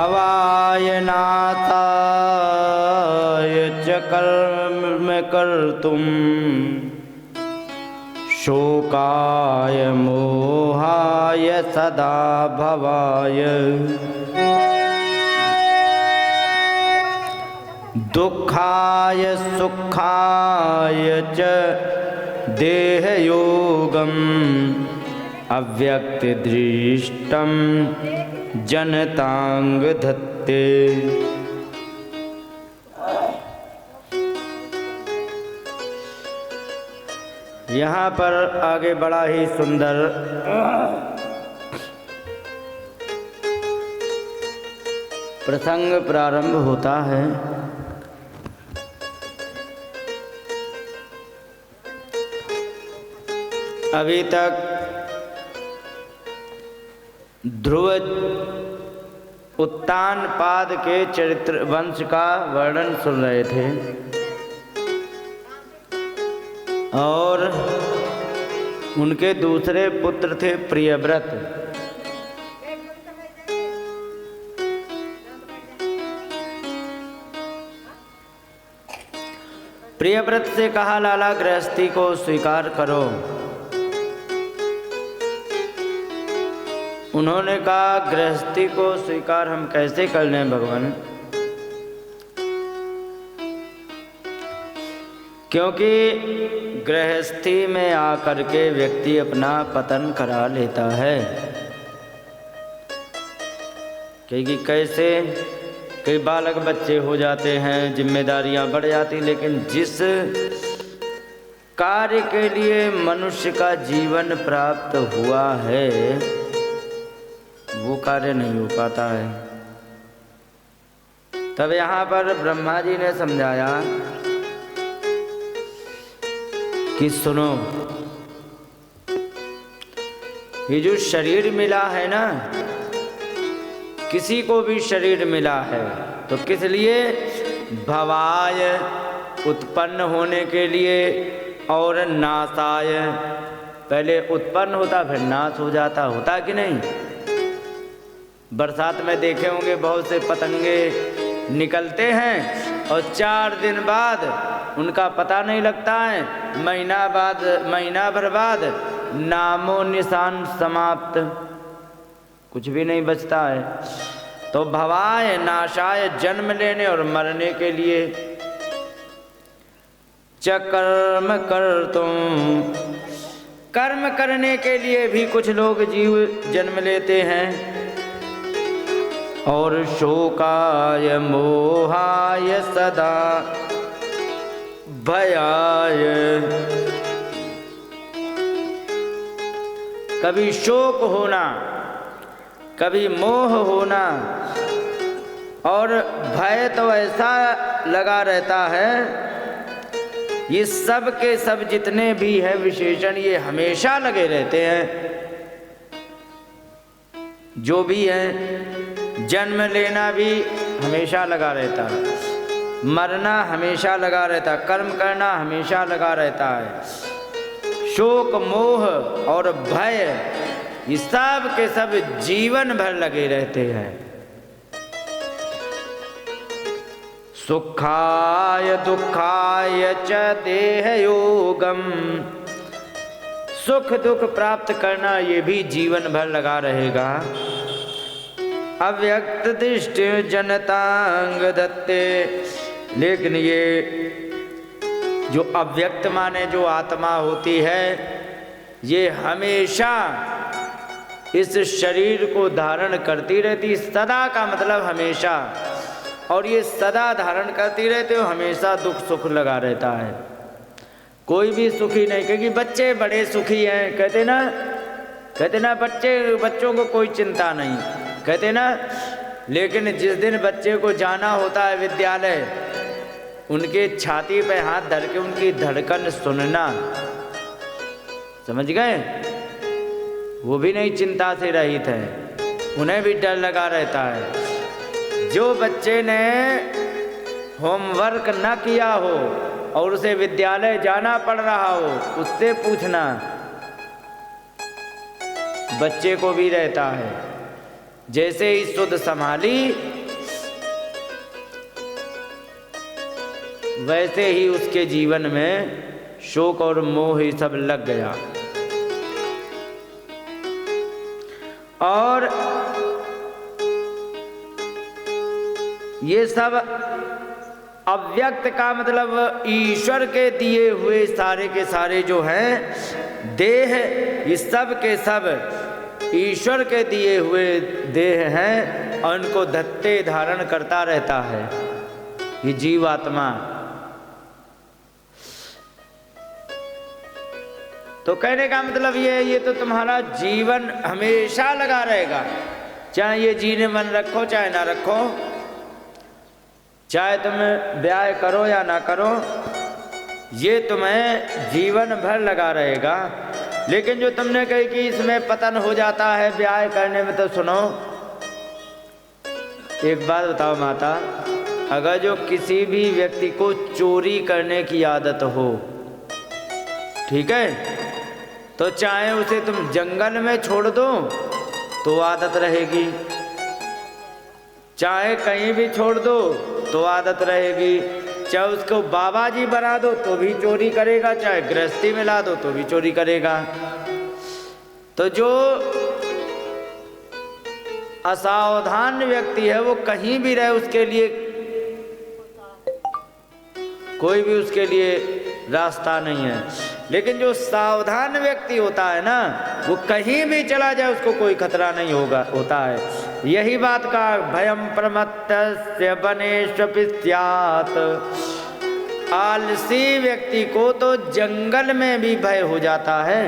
भवाय नाथाय च कर्म कर्तुं शोकाय मोहाय सदा भवाय दुःखाय सुखाय च देहयोगम् अव्यक्तदृष्टं जनतांग धत्ते। यहाँ पर आगे बड़ा ही सुंदर प्रसंग प्रारंभ होता है। अभी तक ध्रुव उत्तानपाद के चरित्र वंश का वर्णन सुन रहे थे और उनके दूसरे पुत्र थे प्रियव्रत। प्रियव्रत से कहा लाला गृहस्थी को स्वीकार करो। उन्होंने कहा गृहस्थी को स्वीकार हम कैसे कर लें भगवान, क्योंकि गृहस्थी में आकर के व्यक्ति अपना पतन करा लेता है। क्योंकि कैसे कई बालक बच्चे हो जाते हैं, जिम्मेदारियां बढ़ जाती, लेकिन जिस कार्य के लिए मनुष्य का जीवन प्राप्त हुआ है वो कार्य नहीं हो पाता है। तब यहाँ पर ब्रह्मा जी ने समझाया कि सुनो, ये जो शरीर मिला है ना, किसी को भी शरीर मिला है तो किस लिए? भवाय, उत्पन्न होने के लिए, और नाशाय, पहले उत्पन्न होता फिर नाश हो जाता, होता कि नहीं? बरसात में देखे होंगे बहुत से पतंगे निकलते हैं और 4 दिन बाद उनका पता नहीं लगता है, महीना भर बाद नामो निशान समाप्त, कुछ भी नहीं बचता है। तो भवाय नाशाय, जन्म लेने और मरने के लिए, च कर्म कर्तुं, कर्म करने के लिए भी कुछ लोग जीव जन्म लेते हैं, और शोकाय मोहाय सदा भयाय, कभी शोक होना, कभी मोह होना, और भय तो ऐसा लगा रहता है। ये सब के सब जितने भी हैं विशेषण, ये हमेशा लगे रहते हैं। जो भी है, जन्म लेना भी हमेशा लगा रहता है, मरना हमेशा लगा रहता है, कर्म करना हमेशा लगा रहता है। शोक, मोह और भय ये सब के सब जीवन भर लगे रहते हैं। सुखाय दुखाय च देहयोगम, सुख दुख प्राप्त करना ये भी जीवन भर लगा रहेगा। अव्यक्त दृष्टि जनतांग दत्ते, लेकिन ये जो अव्यक्त माने जो आत्मा होती है, ये हमेशा इस शरीर को धारण करती रहती, सदा का मतलब हमेशा, और ये सदा धारण करती रहती हो, हमेशा दुख सुख लगा रहता है। कोई भी सुखी नहीं, क्योंकि बच्चे बड़े सुखी हैं, कहते ना बच्चों को कोई चिंता नहीं, कहते ना। लेकिन जिस दिन बच्चे को जाना होता है विद्यालय, उनके छाती पे हाथ धर के उनकी धड़कन सुनना, समझ गए? वो भी नहीं चिंता से रहित है, उन्हें भी डर लगा रहता है। जो बच्चे ने होमवर्क न किया हो और उसे विद्यालय जाना पड़ रहा हो, उससे पूछना, बच्चे को भी रहता है। जैसे ही सुध संभाली वैसे ही उसके जीवन में शोक और मोह ही सब लग गया। और ये सब अव्यक्त का मतलब ईश्वर के दिए हुए सारे के सारे जो हैं देह, ये सब के सब ईश्वर के दिए हुए देह हैं और उनको धत्ते धारण करता रहता है ये जीवात्मा। तो कहने का मतलब ये तो तुम्हारा जीवन हमेशा लगा रहेगा, चाहे ये जीने मन रखो चाहे ना रखो, चाहे तुम ब्याह करो या ना करो, ये तुम्हें जीवन भर लगा रहेगा। लेकिन जो तुमने कही कि इसमें पतन हो जाता है ब्याह करने में, तो सुनो एक बात बताओ माता, अगर जो किसी भी व्यक्ति को चोरी करने की आदत हो, ठीक है, तो चाहे उसे तुम जंगल में छोड़ दो तो आदत रहेगी, चाहे कहीं भी छोड़ दो तो आदत रहेगी, चाहे उसको बाबा जी बना दो तो भी चोरी करेगा, चाहे गृहस्थी में ला दो तो भी चोरी करेगा। तो जो असावधान व्यक्ति है वो कहीं भी रहे, उसके लिए कोई भी उसके लिए रास्ता नहीं है। लेकिन जो सावधान व्यक्ति होता है ना, वो कहीं भी चला जाए उसको कोई खतरा नहीं होता है। यही बात का भयम प्रमत्तस्य वनेष्वपि स्यात्, आलसी व्यक्ति को तो जंगल में भी भय हो जाता है,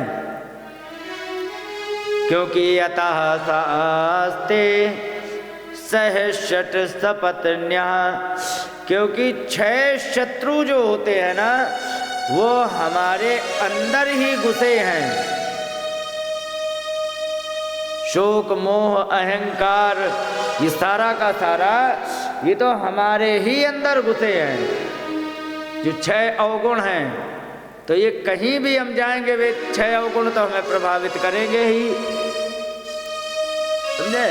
क्योंकि यतः सास्ते सहषट सपत्न्यः, क्योंकि 6 शत्रु जो होते हैं ना वो हमारे अंदर ही घुसे हैं। शोक मोह अहंकार ये सारा का सारा ये तो हमारे ही अंदर घुसे हैं, जो 6 अवगुण हैं। तो ये कहीं भी हम जाएंगे वे 6 अवगुण तो हमें प्रभावित करेंगे ही, समझे।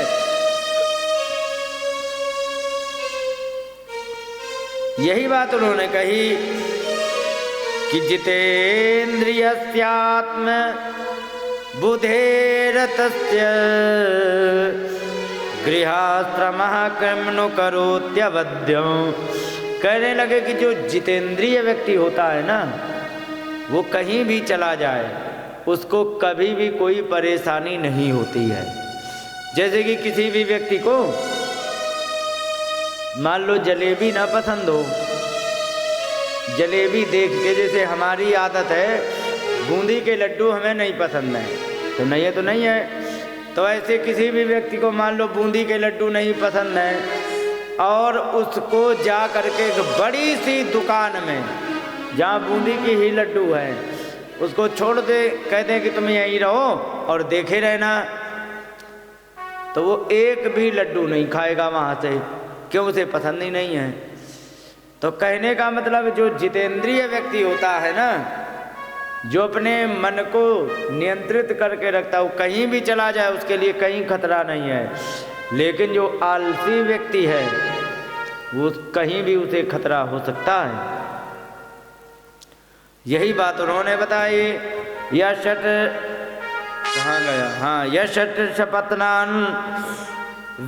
यही बात उन्होंने कही कि जितेन्द्रियस्यात्म बुधेरतस्य गृहाश्रमः किमनु करोत्यवद्यं। कहने लगे कि जो जितेंद्रिय व्यक्ति होता है ना, वो कहीं भी चला जाए उसको कभी भी कोई परेशानी नहीं होती है। जैसे कि किसी भी व्यक्ति को मान लो जलेबी ना पसंद हो, जलेबी देख के, जैसे हमारी आदत है बूंदी के लड्डू हमें नहीं पसंद है, तो नहीं है तो नहीं है, तो ऐसे किसी भी व्यक्ति को मान लो बूंदी के लड्डू नहीं पसंद है और उसको जा करके एक बड़ी सी दुकान में जहाँ बूंदी की ही लड्डू है उसको छोड़ दे, कहते हैं कि तुम यहीं रहो और देखे रहना, तो वो एक भी लड्डू नहीं खाएगा वहाँ से, क्यों, उसे पसंद ही नहीं है। तो कहने का मतलब जो जितेंद्रिय व्यक्ति होता है ना, जो अपने मन को नियंत्रित करके रखता है, वो कहीं भी चला जाए उसके लिए कहीं खतरा नहीं है। लेकिन जो आलसी व्यक्ति है वो कहीं भी उसे खतरा हो सकता है। यही बात उन्होंने बताई। यशट कहाँ गया, हाँ, यशट शपथनान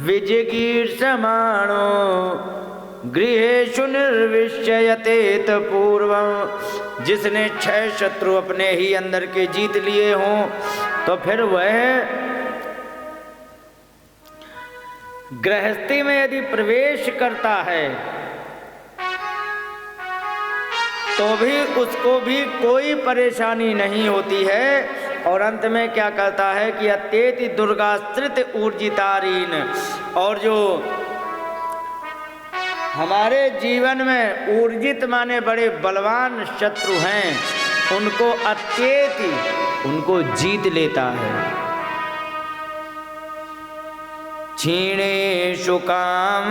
विजिगीर्षमाणो गृहेषु निर्विश्ययतेत पूर्वं। जिसने 6 शत्रु अपने ही अंदर के जीत लिए हों, तो फिर वह गृहस्थी में यदि प्रवेश करता है तो भी उसको भी कोई परेशानी नहीं होती है। और अंत में क्या कहता है कि अत्येति दुर्गाश्रित ऊर्जितारीन, और जो हमारे जीवन में ऊर्जित माने बड़े बलवान शत्रु हैं, उनको अत्येति, उनको जीत लेता है। क्षीणेषु काम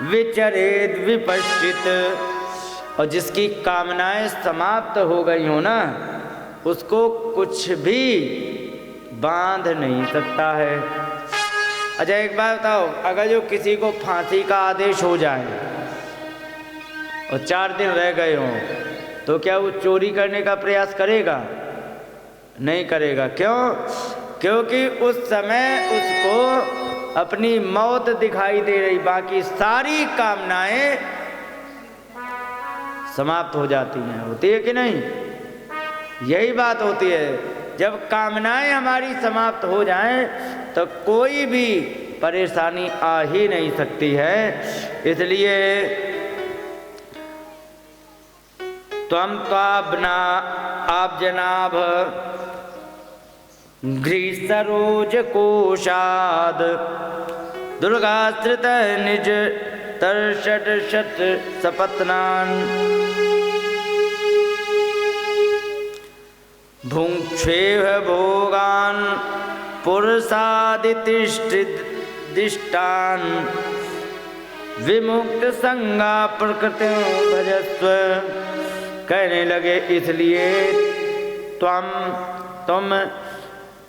विचरेद विपश्चित, और जिसकी कामनाएं समाप्त हो गई हो ना, उसको कुछ भी बांध नहीं सकता है। अच्छा एक बात बताओ, अगर जो किसी को फांसी का आदेश हो जाए और 4 दिन रह गए हों, तो क्या वो चोरी करने का प्रयास करेगा? नहीं करेगा। क्यों? क्योंकि उस समय उसको अपनी मौत दिखाई दे रही, बाकी सारी कामनाएं समाप्त हो जाती हैं। होती है कि नहीं? यही बात होती है, जब कामनाएं हमारी समाप्त हो जाएं तो कोई भी परेशानी आ ही नहीं सकती है। इसलिए त्वं त्वाब्ना आप जनाभ घ्रीसरोज कोशाद दुर्गाश्रित निज तरषट शत सपत्नान भुङ्क्षेह भोगान पुरुषादितिष्ठान विमुक्त संगा प्रकृति भजस्व। कहने लगे इसलिए तुम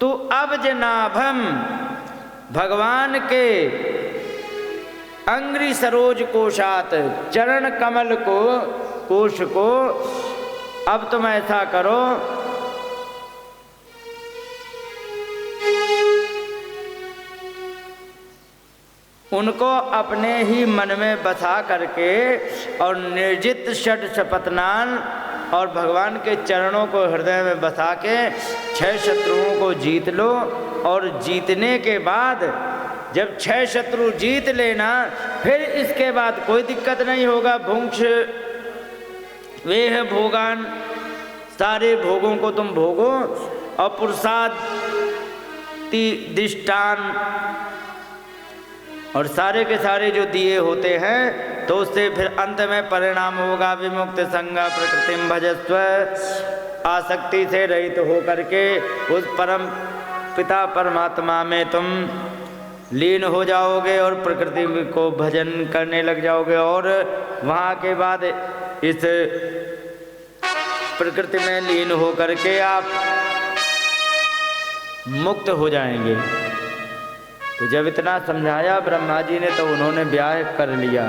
तू अब जनाभम भगवान के अंग्री सरोज कोशात चरण कमल को कोश को अब तुम ऐसा करो, उनको अपने ही मन में बसा करके और निर्जित षट सपत्नान और भगवान के चरणों को हृदय में बसा के 6 शत्रुओं को जीत लो। और जीतने के बाद जब 6 शत्रु जीत लेना, फिर इसके बाद कोई दिक्कत नहीं होगा। भुंक्ष वेह भोगान, सारे भोगों को तुम भोगो, और पुरुषाद दिष्टान, और सारे के सारे जो दिए होते हैं तो उससे फिर अंत में परिणाम होगा विमुक्त संगा प्रकृतिम भजस्व। आसक्ति से रहित हो करके उस परम पिता परमात्मा में तुम लीन हो जाओगे और प्रकृति को भजन करने लग जाओगे, और वहाँ के बाद इस प्रकृति में लीन हो करके आप मुक्त हो जाएंगे। तो जब इतना समझाया ब्रह्मा जी ने तो उन्होंने ब्याह कर लिया।